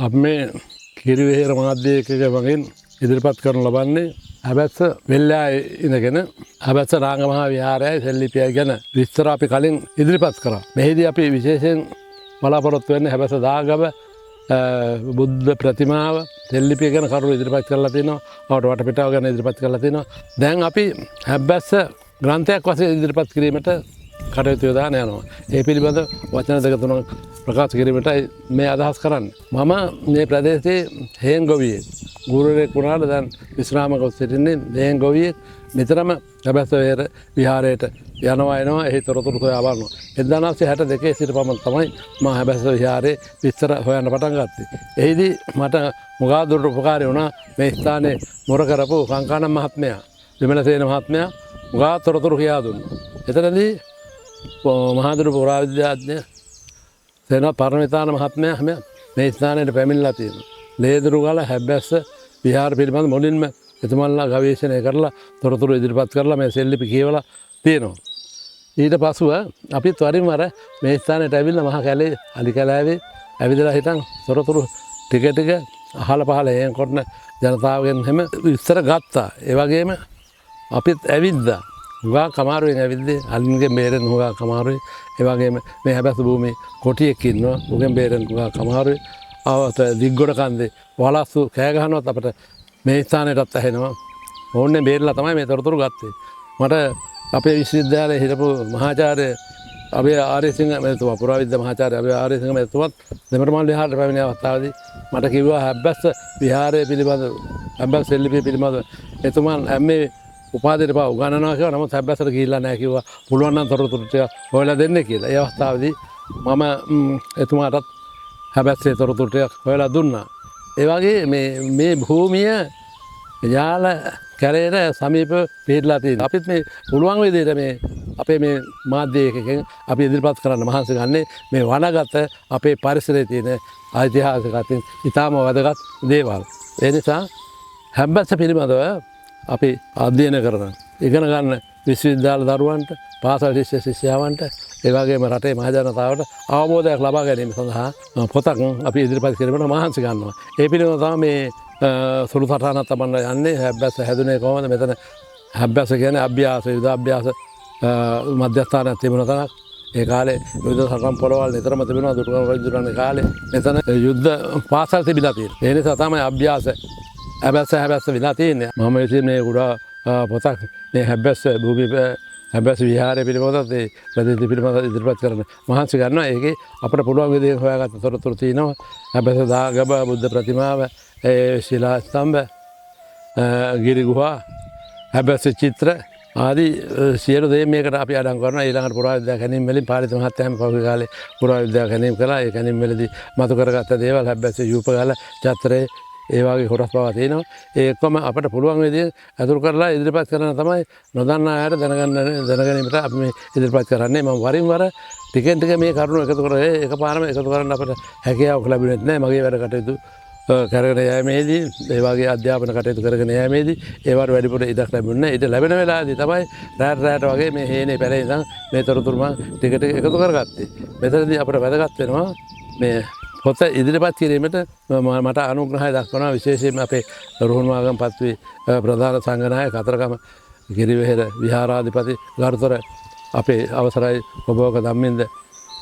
අපි මේ කිරිවෙහෙර මාධ්‍යයකක මගින් ඉදිරිපත් කරනු ලබන්නේ හැබැස්ස වෙල්ලා ඉඳගෙන හැබැස්ස රාංගමහා විහාරයයි සෙල්ලිපියයි ගැන විස්තර අපි කලින් ඉදිරිපත් කරා. මෙහිදී අපි විශේෂයෙන් බලාපොරොත්තු වෙන්නේ හැබැස්ස දාගම බුද්ධ ප්‍රතිමාව සෙල්ලිපිය ගැන කරුණු ඉදිරිපත් කරලා තිනවා. අපට වටපිටාව ගැන ඉදිරිපත් කරලා තිනවා. දැන් අපි හැබැස්ස ග්‍රන්ථයක් වශයෙන් ඉදිරිපත් කිරීමට කටයුතු යොදාන යනවා. ඒ පිළිබඳ වචන දෙක තුනක් ප්‍රකාශ කිරීමටයි මේ අදහස් කරන්නේ. මම මේ ප්‍රදේශයේ හේන් ගොවියෙක්. ගුරුවරයෙක් වුණාට දැන් විශ්‍රාමක සිටින්නේ හේන් ගොවියෙක්. නිතරම හැබැස්ස විහාරයට යනවා එනවා එහි තොරතුරු සොයා බලනවා. 1962 සිට පමණ තමයි මම හැබැස්ස විහාරයේ විස්තර හොයන්න පටන් ගත්තේ. එහිදී මට මොකා දුරට උපකාරී වුණා මේ ස්ථානයේ මොර කරපු කංකානම් මහත්මයා, විමලසේන මහත්මයා මොකා තොරතුරු කියා දුන්නා. එතනදී මහාදුර පුරාවිද්‍යාඥ සේනා පරණවිතාන මහත්මයා මේ ස්ථානයට පැමිණලා තියෙනවා. ලේදුරුගල හැබැස්ස විහාර පිළිබඳ මුලින්ම එතුමන්ලා ගවේෂණය කරලා තොරතුරු ඉදිරිපත් කරලා මේ සෙල්ලිපි කියවලා තියෙනවා. ඊට පසුව අපි ත්වරින්ම අර මේ ස්ථානයට ඇවිල්ලා මහා කැලේ අලි කැලෑවේ ඇවිදලා හිටන් තොරතුරු ටික ටික අහල පහල හේන් කරන ජනතාවගෙන් හැම විස්තර ගත්තා. ඒ වගේම අපිත් ඇවිද්දා. හුඟා කමාරුවෙන් ඇවිද්දේ අලින්ගෙන් බේරෙන්න හුඟා කමාරුයි. ඒ වගේම මේ හැබැස්ස භූමියේ කොටියෙක් ඉන්නවා. උගෙන් බේරෙන්න හුඟා කමාරුයි. ආවත දිග්ගොඩ කන්දේ වලස්සු කෑ ගහනවත් අපිට මේ ස්ථානයටත් ඇහෙනවා. ඕන්නේ බේරලා තමයි මේ තොරතුරු ගත්තේ. මට අපේ විශ්වවිද්‍යාලයේ හිටපු මහාචාර්ය අබේ ආර්යසිංහ මහත්මයා පුරාවිද්‍යා මහාචාර්ය අබේ ආර්යසිංහ මහත්මයාත් දෙමරමල් විහාරයට පැමිණ අවස්ථාවේදී මට කිව්වා හැබැස්ස විහාරය පිළිබඳ හැබැස්ස සෙල්ලිපිය පිළිබඳ එතුමන් මේ උපාධියට පව උගන්වනවා කියලා. නමුත් හැබැස්සට ගිහිල්ලා නැහැ කිව්වා. පුළුවන් නම් තොරතුරු ටික හොයලා දෙන්න කියලා. ඒ අවස්ථාවේදී මම එතුමාටත් හැබැස්සේ තොරතුරු ටික හොයලා දුන්නා. ඒ වගේ මේ භූමිය යාල කැලේට සමීප පිහිටලා තියෙනවා. අපිත් මේ පුළුවන් විදිහට මේ අපේ මේ මාධ්‍යයකකින් අපි ඉදිරිපත් කරන්න මහන්සි ගන්නේ මේ වනගත අපේ පරිසරයේ තියෙන ඓතිහාසික අතින් ඉතාම වැදගත් දේවල්. ඒ නිසා හැබැස්ස පිළිබඳව අපි අධ්‍යයනය කරන ඉගෙන ගන්න විශ්වවිද්‍යාල දරුවන්ට, පාසල් ශිෂ්‍ය ශිෂ්‍යාවන්ට, ඒ වගේම රටේ මහ ජනතාවට අවබෝධයක් ලබා ගැනීම සඳහා පොතක් අපි ඉදිරිපත් කිරීමට මහන්සි ගන්නවා. ඒ පිළිබඳව තමයි මේ සුළු සටහනක් තමන්න යන්නේ. හැබැස්ස හැදුනේ කොහොමද? මෙතන හැබැස්ස කියන්නේ අභ්‍යාස, යුද අභ්‍යාස මධ්‍යස්ථානයක් තිබුණ තැනක්. ඒ කාලේ යුද සටන් පොළවල් නිතරම තිබුණා. දුටුගැමුණු රජුගේ කාලේ මෙතන යුද්ධ පාසල් තිබිලා තියෙනවා. ඒ නිසා තමයි අභ්‍යාස හැබැස්ස විලා තියෙන්නේ. මම ඉතින් මේ කුඩා පොතක් මේ හැබැස්ස භූමි හැබැස්ස විහාරය පිළිබඳව ඒ ප්‍රදේශ පිළිබඳව ඉදිරිපත් කරන මහන්සි ගන්නවා. ඒකේ අපිට පුළුවන් විදිහට හොයාගත්ත තොරතුරු තියෙනවා. හැබැස්ස දාගම බුද්ධ ප්‍රතිමාව, ශිලා ස්තම්භ, ගිරි ගුහා, හැබැස්ස චිත්‍ර ආදී සියලු දේ මේකට අපි අඩංගු කරනවා. ඊළඟට පුරාවිද්‍යා කැණීම් වලින් පාලිත මහත්තයාම පහුගිය කාලේ පුරාවිද්‍යා කැණීම් කළා. ඒ කැණීම් වලදී මතු කරගත්ත දේවල් හැබැස්ස යූපගල චත්‍රයේ ඒ වගේ කොටස් පවා තියෙනවා. ඒ එක්කම අපිට පුළුවන් විදිහට අතුරු කරලා ඉදිරිපත් කරන තමයි නොදන්නා අයට දැනගැනීමට අපි මේ ඉදිරිපත් කරන්නේ. මම වරින් වර ටිකෙන් ටික මේ කරුණු එකතු කරේ එකපාරම එකතු කරන්න අපිට හැකියාවක් ලැබුණේ නැහැ. මගේ වැඩ කටයුතු කරගෙන යෑමේදී, ඒ වගේ අධ්‍යාපන කටයුතු කරගෙන යෑමේදී ඒවට වැඩිපුර ඉඩක් ලැබුණේ නැහැ. ඊට ලැබෙන වෙලාවේදී තමයි රැට වගේ මේ හේනේ පැලේ ඉඳන් මේ තොරතුරු මම ටික ටික එකතු කරගත්තේ. මෙතනදී අපිට වැදගත් වෙනවා මේ පොත ඉදිරිපත් කිරීමට මට අනුග්‍රහය දක්වනවා. විශේෂයෙන්ම අපේ රුහුණුවාගම පත්වී ප්‍රධාන සංඝනායක කතරගම ගිරිවෙහෙර විහාරාධිපති ගරුතර අපේ අවසරයි ඔබවක ධම්මින්ද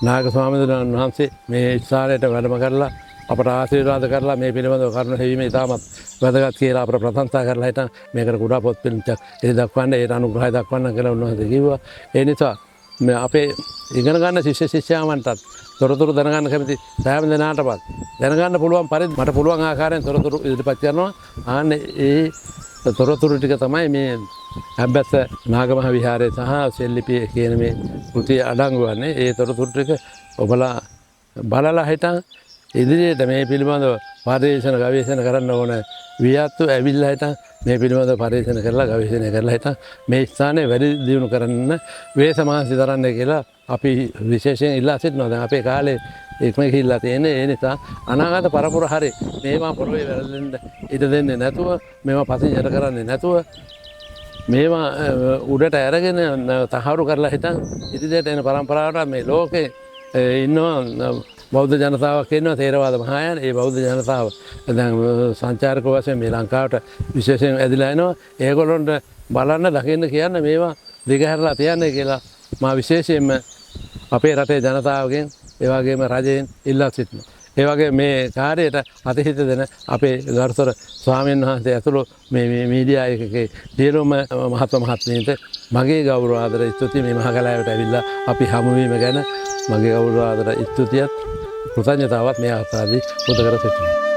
නායක ස්වාමීන් වහන්සේ මේ ස්ථානයට වැඩම කරලා අපට ආශිර්වාද කරලා මේ පිළිබඳව කරුණු හැවීම ඉතාමත් වැදගත් කියලා අපට ප්‍රශංසා කරලා හිටන් මේකට කුඩා පොත් පිළිච්චක් ඉදි දක්වන්න, ඒට අනුග්‍රහය දක්වන්න කියලා උන්වහන්සේ කිව්වා. ඒ නිසා අපේ ඉගෙන ගන්න ශිෂ්‍ය ශිෂ්‍යාවන්ටත් තොරතුරු දැනගන්න කැමති සෑම දෙනාටවත් දැනගන්න පුළුවන් පරිදි මට පුළුවන් ආකාරයෙන් තොරතුරු ඉදිරිපත් කරනවා. ආන්නේ ඒ තොරතුරු ටික තමයි මේ හැබැස්ස නාගමහ විහාරයේ සහ සෙල්ලිපිය කියන මේ කෘතිය අඩංගු වන්නේ. ඒ තොරතුරු ටික ඔබලා බලලා හිටන් ඉදිරියට මේ පිළිබඳව පරිශන ගවේෂණ කරන්න ඕන. වියත්තු ඇවිල්ලා හිටන් මේ පිළිබඳව පරිශන කරලා ගවේෂණය කරලා හිටන් මේ ස්ථානයේ වැඩි දියුණු කරන්න වේස මහන්සි දරන්න කියලා අපි විශේෂයෙන් ඉල්ලා සිටිනවා. දැන් අපේ කාලේ ඉක්ම ගිහිල්ලා තියෙන්නේ. ඒ නිසා අනාගත පරපුර හරි මේවා පොළවේ වැරදෙන්න ඉඩ දෙන්නේ නැතුව, මේවා පසින් යට කරන්නේ නැතුව මේවා උඩට අරගෙන තහවුරු කරලා හිටන් ඉදිරියට එන පරම්පරාවට මේ ලෝකේ ඉන්නවා බෞද්ධ ජනතාවක් ඉන්නවා තේරවාද මහායාන. ඒ බෞද්ධ ජනතාව දැන් සංචාරක වශයෙන් මේ ලංකාවට විශේෂයෙන් ඇදිලා එනවා. ඒගොල්ලොන්ට බලන්න දකින්න කියන්න මේවා දිගහැරලා තියන්නේ කියලා මා විශේෂයෙන්ම අපේ රටේ ජනතාවගෙන් ඒ වගේම රජයෙන් ඉල්ලා සිටිනවා. ඒ වගේ මේ කාර්යයට අතහිත දෙන අපේ ගරුතර ස්වාමීන් වහන්සේ ඇතුළු මේ මීඩියා එකකේ සියලුම මහත්ම මහත්මීන්ට මගේ ගෞරව ආදර ස්තුතිය මේ මහකලාවට ඇවිල්ලා අපි හමු වීම ගැන මගේ ගෞරව ආදර ස්තුතියත් කෘතඥතාවත් මේ අවස්ථාවේදී පුද කර සිටිනවා.